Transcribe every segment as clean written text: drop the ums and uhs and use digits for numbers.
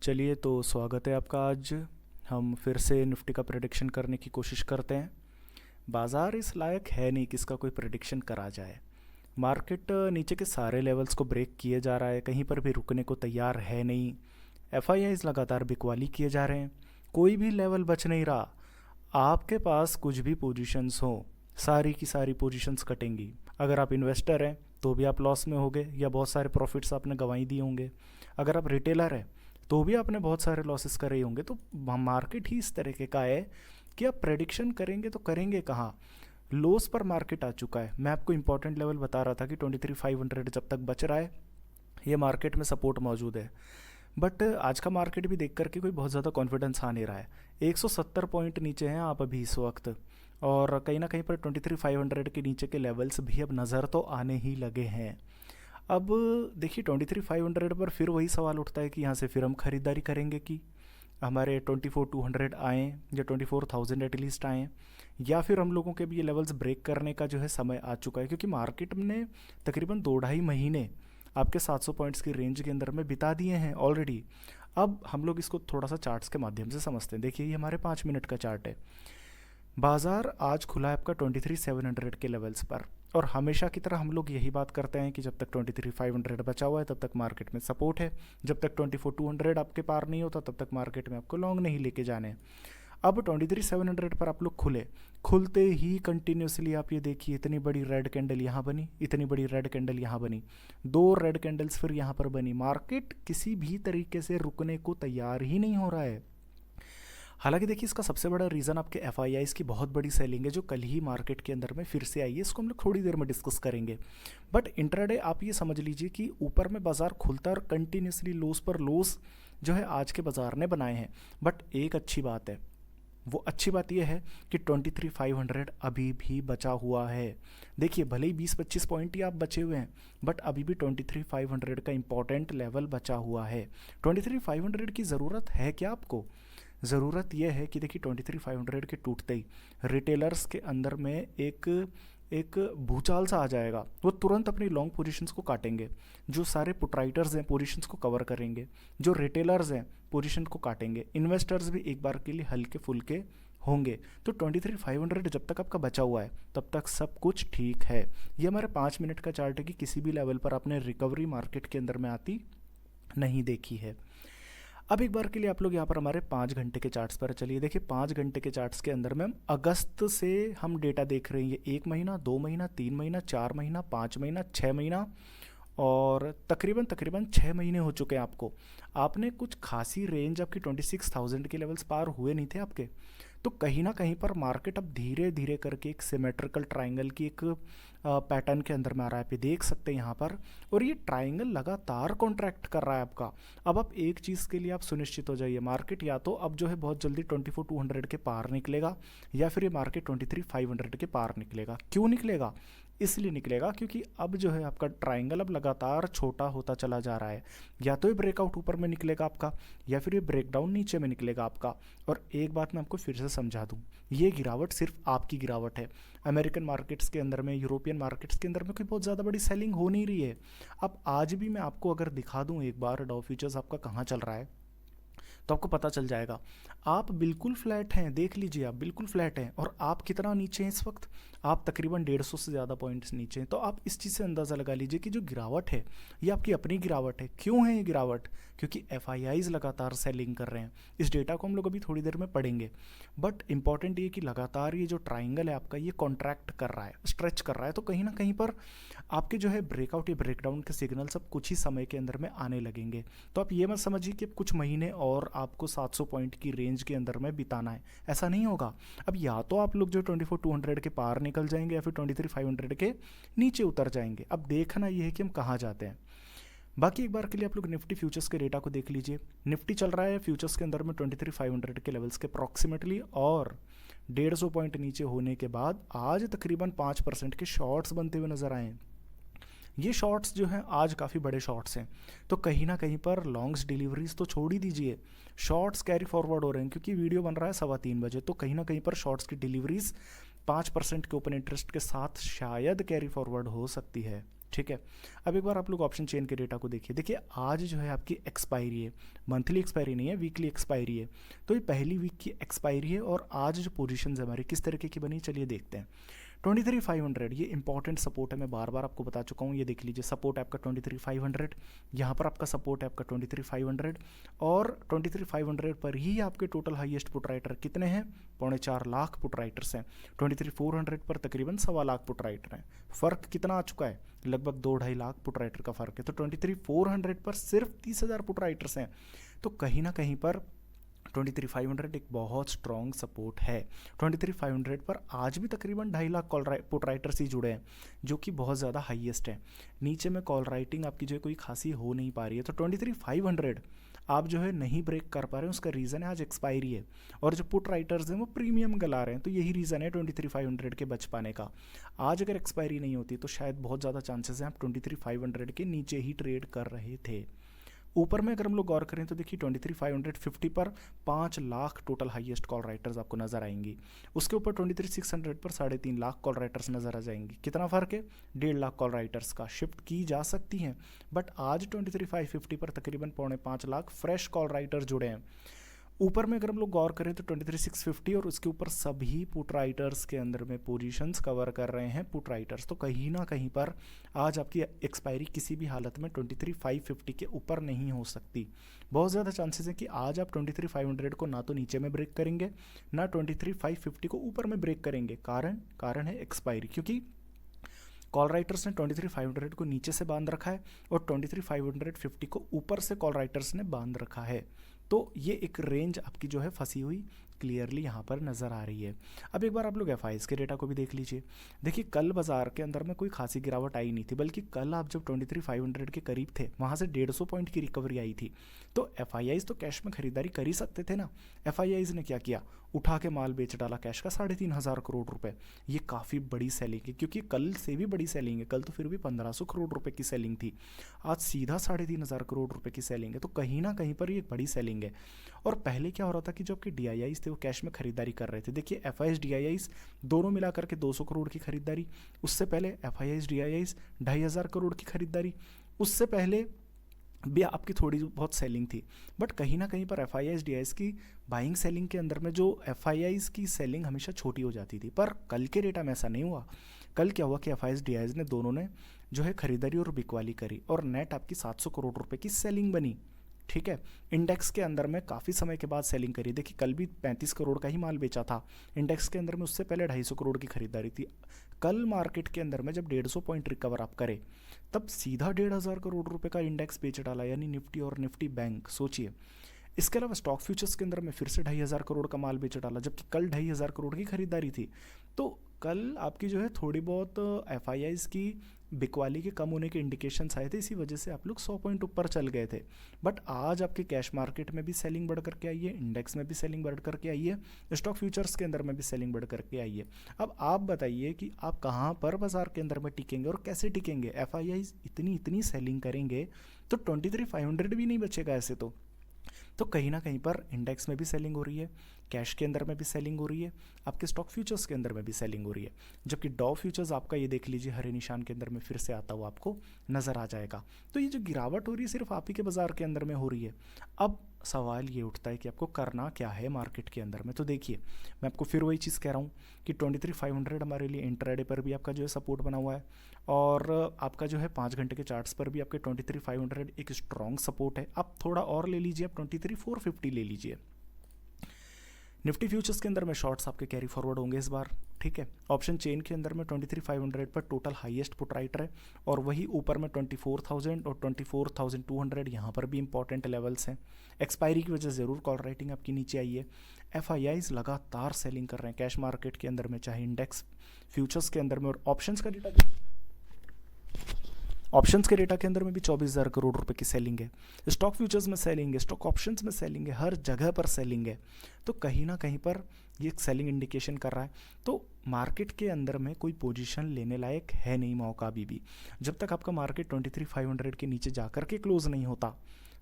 चलिए, तो स्वागत है आपका। आज हम फिर से निफ्टी का प्रेडिक्शन करने की कोशिश करते हैं। बाज़ार इस लायक है नहीं कि इसका कोई प्रेडिक्शन करा जाए। मार्केट नीचे के सारे लेवल्स को ब्रेक किए जा रहा है, कहीं पर भी रुकने को तैयार है नहीं। एफआईआईज लगातार बिकवाली किए जा रहे हैं, कोई भी लेवल बच नहीं रहा। आपके पास कुछ भी पोजीशंस हो, सारी की सारी पोजीशंस कटेंगी। अगर आप इन्वेस्टर हैं तो भी आप लॉस में होगे या बहुत सारे प्रॉफिट्स आपने गंवाई दिए होंगे। अगर आप रिटेलर हैं तो भी आपने बहुत सारे लॉसेस करे ही होंगे। तो मार्केट ही इस तरीके का है कि आप प्रेडिक्शन करेंगे तो करेंगे कहाँ। लोस पर मार्केट आ चुका है। मैं आपको इंपॉर्टेंट लेवल बता रहा था कि 23,500 जब तक बच रहा है ये मार्केट में सपोर्ट मौजूद है। बट आज का मार्केट भी देख करके कोई बहुत ज़्यादा कॉन्फिडेंस आ नहीं रहा है। 170 पॉइंट नीचे हैं आप अभी इस वक्त, और कहीं ना कहीं पर 23,500 के नीचे के लेवल्स भी अब नज़र तो आने ही लगे हैं। अब देखिए 23,500 पर फिर वही सवाल उठता है कि यहाँ से फिर हम ख़रीदारी करेंगे कि हमारे 24,200 आएँ या 24,000 एटलीस्ट आएँ, या फिर हम लोगों के भी ये लेवल्स ब्रेक करने का जो है समय आ चुका है। क्योंकि मार्केट ने तकरीबन 2-2.5 महीने आपके 700 पॉइंट्स की रेंज के अंदर में बिता दिए हैं ऑलरेडी। अब हम लोग इसको थोड़ा सा चार्ट्स के माध्यम से समझते हैं। देखिए ये हमारे 5 मिनट का चार्ट है। बाज़ार आज खुला है आपका 23,700 के लेवल्स पर, और हमेशा की तरह हम लोग यही बात करते हैं कि जब तक 23,500 बचा हुआ है तब तक मार्केट में सपोर्ट है। जब तक 24,200 आपके पार नहीं होता तब तक मार्केट में आपको लॉन्ग नहीं लेके जाने हैं। अब 23,700 पर आप लोग खुलते ही कंटिन्यूसली आप ये देखिए, इतनी बड़ी रेड कैंडल यहाँ बनी, इतनी बड़ी रेड कैंडल यहाँ बनी, 2 रेड कैंडल्स फिर यहाँ पर बनी। मार्केट किसी भी तरीके से रुकने को तैयार ही नहीं हो रहा है। हालांकि देखिए इसका सबसे बड़ा रीज़न आपके एफआईआईज़ की बहुत बड़ी सेलिंग है जो कल ही मार्केट के अंदर में फिर से आई है। इसको हम लोग थोड़ी देर में डिस्कस करेंगे। बट इंट्राडे आप ये समझ लीजिए कि ऊपर में बाजार खुलता और कंटिन्यूसली लोस पर लोस जो है आज के बाजार ने बनाए हैं। बट एक अच्छी बात है, वो अच्छी बात यह है कि 23,500 अभी भी बचा हुआ है। देखिए भले ही 20-25 पॉइंट ही आप बचे हुए हैं, बट अभी भी 23,500 का इंपॉर्टेंट लेवल बचा हुआ है। 23,500 की ज़रूरत है क्या आपको? ज़रूरत यह है कि देखिए 23,500 के टूटते ही रिटेलर्स के अंदर में एक भूचाल सा आ जाएगा। वो तुरंत अपनी लॉन्ग पोजीशंस को काटेंगे। जो सारे पुटराइटर्स हैं पोजीशंस को कवर करेंगे, जो रिटेलर्स हैं पोजीशन को काटेंगे, इन्वेस्टर्स भी एक बार के लिए हल्के फुल्के होंगे। तो 23,500 जब तक आपका बचा हुआ है तब तक सब कुछ ठीक है। ये हमारे 5 मिनट का चार्ट है कि किसी भी लेवल पर आपने रिकवरी मार्केट के अंदर में आती नहीं देखी है। अब एक बार के लिए आप लोग यहाँ पर हमारे 5 घंटे के चार्ट्स पर चलिए। देखिए 5 घंटे के चार्ट्स के अंदर में हम अगस्त से हम डेटा देख रहे हैं। ये 1 महीना, 2 महीना, 3 महीना, 4 महीना, 5 महीना, 6 महीना, और तकरीबन 6 महीने हो चुके हैं आपको। आपने कुछ खासी रेंज आपकी 26,000 के लेवल्स पार हुए नहीं थे आपके। तो कहीं ना कहीं पर मार्केट अब धीरे धीरे करके एक सिमेट्रिकल ट्रायंगल की एक पैटर्न के अंदर में आ रहा है। आप ये देख सकते हैं यहाँ पर, और ये ट्रायंगल लगातार कॉन्ट्रैक्ट कर रहा है आपका। अब आप एक चीज़ के लिए आप सुनिश्चित हो जाइए, मार्केट या तो अब जो है बहुत जल्दी 24,200 के पार निकलेगा, या फिर ये मार्केट 23,500 के पार निकलेगा। क्यों निकलेगा? इसलिए निकलेगा क्योंकि अब जो है आपका ट्रायंगल अब लगातार छोटा होता चला जा रहा है। या तो ये ब्रेकआउट ऊपर में निकलेगा आपका, या फिर ये ब्रेकडाउन नीचे में निकलेगा आपका। और एक बात मैं आपको फिर से समझा दूं, ये गिरावट सिर्फ आपकी गिरावट है। अमेरिकन मार्केट्स के अंदर में, यूरोपियन मार्केट्स के अंदर में कोई बहुत ज़्यादा बड़ी सेलिंग हो नहीं रही है। अब आज भी मैं आपको अगर दिखा दूं एक बार डाउ फ्यूचर्स आपका कहाँ चल रहा है, तो आपको पता चल जाएगा। आप बिल्कुल फ्लैट हैं, देख लीजिए आप बिल्कुल फ्लैट हैं। और आप कितना नीचे हैं इस वक्त? आप तकरीबन 150 से ज़्यादा पॉइंट्स नीचे हैं। तो आप इस चीज़ से अंदाज़ा लगा लीजिए कि जो गिरावट है ये आपकी अपनी गिरावट है। क्यों है ये गिरावट? क्योंकि एफआईआईज़ लगातार सेलिंग कर रहे हैं। इस डेटा को हम लोग अभी थोड़ी देर में पढ़ेंगे। बट इंपॉर्टेंट ये कि लगातार ये जो ट्राइंगल है आपका ये कॉन्ट्रैक्ट कर रहा है, स्ट्रेच कर रहा है। तो कहीं ना कहीं पर आपके जो है ब्रेकआउट या ब्रेकडाउन के सिग्नल सब कुछ ही समय के अंदर में आने लगेंगे। तो आप ये मत समझिए कि अब कुछ महीने और आपको 700 पॉइंट की रेंज के अंदर में बिताना है, ऐसा नहीं होगा। अब या तो आप लोग जो 24,200 के पार निकल जाएंगे या फिर 23,500 के नीचे उतर जाएंगे। अब देखना ये है कि हम कहाँ जाते हैं। बाकी एक बार के लिए आप लोग निफ्टी फ्यूचर्स के डेटा को देख लीजिए। निफ्टी चल रहा है फ्यूचर्स के अंदर में 23,500 के लेवल्स के अप्रॉक्सीमेटली, और 150 पॉइंट नीचे होने के बाद आज तकरीबन 5% के शॉर्ट्स बनते हुए नजर आए हैं। ये शॉर्ट्स जो हैं आज काफ़ी बड़े शॉर्ट्स हैं। तो कहीं ना कहीं पर लॉन्ग्स डिलीवरीज तो छोड़ ही दीजिए, शॉर्ट्स कैरी फॉरवर्ड हो रहे हैं। क्योंकि वीडियो बन रहा है 3:15 बजे, तो कहीं ना कहीं पर शॉर्ट्स की डिलीवरीज 5% के ओपन इंटरेस्ट के साथ शायद कैरी फॉरवर्ड हो सकती है। ठीक है। अब एक बार आप लोग ऑप्शन चेन के डेटा को देखिए आज जो है आपकी एक्सपायरी है, मंथली एक्सपायरी नहीं है, वीकली एक्सपायरी है। तो ये पहली वीक की एक्सपायरी है और आज जो पोजीशन है हमारी किस तरीके की बनी, चलिए देखते हैं। 23,500 ये इंपॉर्टेंट सपोर्ट है, मैं बार बार आपको बता चुका हूँ। ये देख लीजिए सपोर्ट है आपका 23,500, यहाँ पर आपका सपोर्ट है आपका 23,500 और 23,500 पर ही आपके टोटल हाईएस्ट पुट राइटर कितने हैं, 4.25 लाख पुट राइटर्स हैं। 23,400 पर तकरीबन 1.25 लाख पुट राइटर हैं। फ़र्क कितना आ चुका है, लगभग 2-2.5 लाख पुट राइटर का फ़र्क है। तो 23,400 पर सिर्फ 30,000 पुट राइटर्स हैं। तो कहीं ना कहीं पर 23,500 एक बहुत स्ट्रॉन्ग सपोर्ट है। 23,500 पर आज भी तकरीबन 2.5 लाख पुट राइटर्स ही जुड़े हैं, जो कि बहुत ज़्यादा हाईएस्ट है। नीचे में कॉल राइटिंग आपकी जो है कोई खासी हो नहीं पा रही है। तो 23,500 आप जो है नहीं ब्रेक कर पा रहे हैं, उसका रीज़न है आज एक्सपायरी है और जो पुट राइटर्स हैं वो प्रीमियम गला रहे हैं। तो यही रीज़न है 23,500 के बच पाने का। आज अगर एक्सपायरी नहीं होती तो शायद बहुत ज़्यादा चांसेस हैं आप 23,500 के नीचे ही ट्रेड कर रहे थे। ऊपर में अगर हम लोग गौर करें तो देखिए 23,550 पर 5 lakh total highest call writers आपको नजर आएंगी। उसके ऊपर 23,600 पर 3.5 लाख कॉल राइटर्स नजर आ जाएंगी। कितना फ़र्क है, 1.5 लाख कॉल राइटर्स का। शिफ्ट की जा सकती हैं, बट आज 23,550 पर तकरीबन 4.25 लाख फ्रेश कॉल राइटर जुड़े हैं। ऊपर में अगर हम लोग गौर करें तो 23,650 और उसके ऊपर सभी पुट राइटर्स के अंदर में पोजीशंस कवर कर रहे हैं पुट राइटर्स। तो कहीं ना कहीं पर आज आपकी एक्सपायरी किसी भी हालत में 23,550 के ऊपर नहीं हो सकती। बहुत ज़्यादा चांसेस है कि आज आप 23,500 को ना तो नीचे में ब्रेक करेंगे, ना 23,550 को ऊपर में ब्रेक करेंगे। कारण है एक्सपायरी, क्योंकि कॉल राइटर्स ने 23,500 को नीचे से बांध रखा है और 23,550 को ऊपर से कॉल राइटर्स ने बांध रखा है। तो ये एक रेंज आपकी जो है फंसी हुई क्लियरली यहाँ पर नज़र आ रही है। अब एक बार आप लोग एफआईएस के डेटा को भी देख लीजिए। देखिए कल बाजार के अंदर में कोई खासी गिरावट आई नहीं थी, बल्कि कल आप जब 23,500 के करीब थे वहाँ से 150 पॉइंट की रिकवरी आई थी। तो एफआईआईज तो कैश में खरीदारी कर ही सकते थे ना। एफआईआईज ने क्या किया, उठा के माल बेच डाला कैश का 3,500 करोड़ रुपए। ये काफ़ी बड़ी सेलिंग है, क्योंकि कल से भी बड़ी सेलिंग है। कल तो फिर भी 1,500 करोड़ रुपए की सेलिंग थी, आज सीधा 3,500 करोड़ रुपए की सेलिंग है। तो कहीं ना कहीं पर ये बड़ी सेलिंग है। और पहले क्या हो रहा था कि जो आपके डीआईआईज थे वो कैश में खरीदारी कर रहे थे। देखिए एफआईआईज डीआईआईज दोनों मिलाकर के 200 करोड़ की खरीदारी, उससे पहले एफआईआईज डीआईआईज 2,500 करोड़ की खरीदारी, उससे पहले भी आपकी थोड़ी बहुत सेलिंग थी। बट कहीं ना कहीं पर एफआईआईज डीआईआईज की बाइंग सेलिंग के अंदर में जो एफआईआईज की सेलिंग हमेशा छोटी हो जाती थी, पर कल के डेटा में ऐसा नहीं हुआ। कल क्या हुआ कि एफआईआईज डीआईआईज ने दोनों ने जो है खरीदारी और बिकवाली करी और नेट आपकी 700 करोड़ रुपए की सेलिंग बनी। ठीक है, इंडेक्स के अंदर में काफ़ी समय के बाद सेलिंग करी। देखिए कल भी 35 करोड़ का ही माल बेचा था इंडेक्स के अंदर में, उससे पहले 250 करोड़ की खरीदारी थी। कल मार्केट के अंदर में जब 150 पॉइंट रिकवर आप करें तब सीधा 1,500 करोड़ रुपए का इंडेक्स बेच डाला, यानी निफ्टी और निफ्टी बैंक। सोचिए, इसके अलावा स्टॉक फ्यूचर्स के अंदर में फिर से 2,500 करोड़ का माल बेच डाला, जबकि कल 2,500 करोड़ की खरीदारी थी। तो कल आपकी जो है थोड़ी बहुत एफआईआईज की बिकवाली के कम होने के इंडिकेशंस आए थे, इसी वजह से आप लोग 100 पॉइंट ऊपर चल गए थे। बट आज आपके कैश मार्केट में भी सेलिंग बढ़ करके आई है, इंडेक्स में भी सेलिंग बढ़ करके आई है, स्टॉक फ्यूचर्स के अंदर में भी सेलिंग बढ़ करके आई है। अब आप बताइए कि आप कहाँ पर बाजार के अंदर में टिकेंगे और कैसे टिकेंगे। एफआईआईज इतनी सेलिंग करेंगे तो 23,500 भी नहीं बचेगा ऐसे तो कहीं ना कहीं पर इंडेक्स में भी सेलिंग हो रही है, कैश के अंदर में भी सेलिंग हो रही है, आपके स्टॉक फ्यूचर्स के अंदर में भी सेलिंग हो रही है। जबकि डॉ फ्यूचर्स आपका ये देख लीजिए हरे निशान के अंदर में फिर से आता हुआ आपको नज़र आ जाएगा। तो ये जो गिरावट हो रही है सिर्फ आप ही के बाजार के अंदर में हो रही है। अब सवाल ये उठता है कि आपको करना क्या है मार्केट के अंदर में। तो देखिए मैं आपको फिर वही चीज़ कह रहा हूँ कि 23,500 हमारे लिए इंट्राडे पर भी आपका जो है सपोर्ट बना हुआ है और आपका जो है 5 घंटे के चार्ट्स पर भी आपके 23,500 एक स्ट्रॉन्ग सपोर्ट है। आप थोड़ा और ले लीजिए, आप 23,450 ले लीजिए। निफ्टी फ्यूचर्स के अंदर में शॉर्ट्स आपके कैरी फॉरवर्ड होंगे इस बार। ठीक है, ऑप्शन चेन के अंदर में 23,500 पर टोटल हाईएस्ट पुट राइटर है और वही ऊपर में 24,000 और 24,200 यहाँ पर भी इंपॉर्टेंट लेवल्स हैं। एक्सपायरी की वजह से ज़रूर कॉल राइटिंग आपकी नीचे आई है। एफआईआईज लगातार सेलिंग कर रहे हैं कैश मार्केट के अंदर में, चाहे इंडेक्स फ्यूचर्स के अंदर में। और ऑप्शंस के डेटा के अंदर में भी 24,000 करोड़ रुपए की सेलिंग है। स्टॉक फ्यूचर्स में सेलिंग है, स्टॉक ऑप्शंस में सेलिंग है, हर जगह पर सेलिंग है। तो कहीं ना कहीं पर ये सेलिंग इंडिकेशन कर रहा है। तो मार्केट के अंदर में कोई पोजीशन लेने लायक है नहीं मौका अभी भी। जब तक आपका मार्केट 23,500 के नीचे जाकर के क्लोज नहीं होता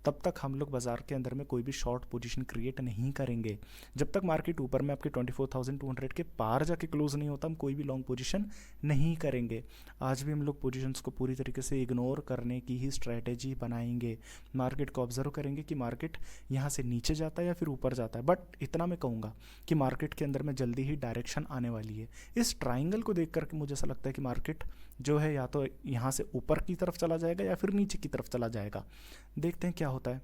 तब तक हम लोग बाज़ार के अंदर में कोई भी शॉर्ट पोजीशन क्रिएट नहीं करेंगे। जब तक मार्केट ऊपर में आपके 24,200 के पार जाके क्लोज नहीं होता, हम कोई भी लॉन्ग पोजीशन नहीं करेंगे। आज भी हम लोग पोजीशंस को पूरी तरीके से इग्नोर करने की ही स्ट्रैटेजी बनाएंगे। मार्केट को ऑब्जर्व करेंगे कि मार्केट यहाँ से नीचे जाता है या फिर ऊपर जाता है। बट इतना मैं कहूँगा कि मार्केट के अंदर में जल्दी ही डायरेक्शन आने वाली है। इस ट्राइंगल को देख करके मुझे ऐसा लगता है कि मार्केट जो है या तो यहाँ से ऊपर की तरफ चला जाएगा या फिर नीचे की तरफ चला जाएगा। देखते हैं क्या होता है।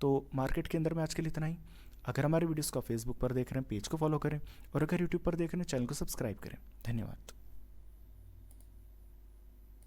तो मार्केट के अंदर में आज के लिए इतना ही। अगर हमारे वीडियोस को फेसबुक पर देख रहे हैं, पेज को फॉलो करें, और अगर यूट्यूब पर देख रहे हैं, चैनल को सब्सक्राइब करें। धन्यवाद।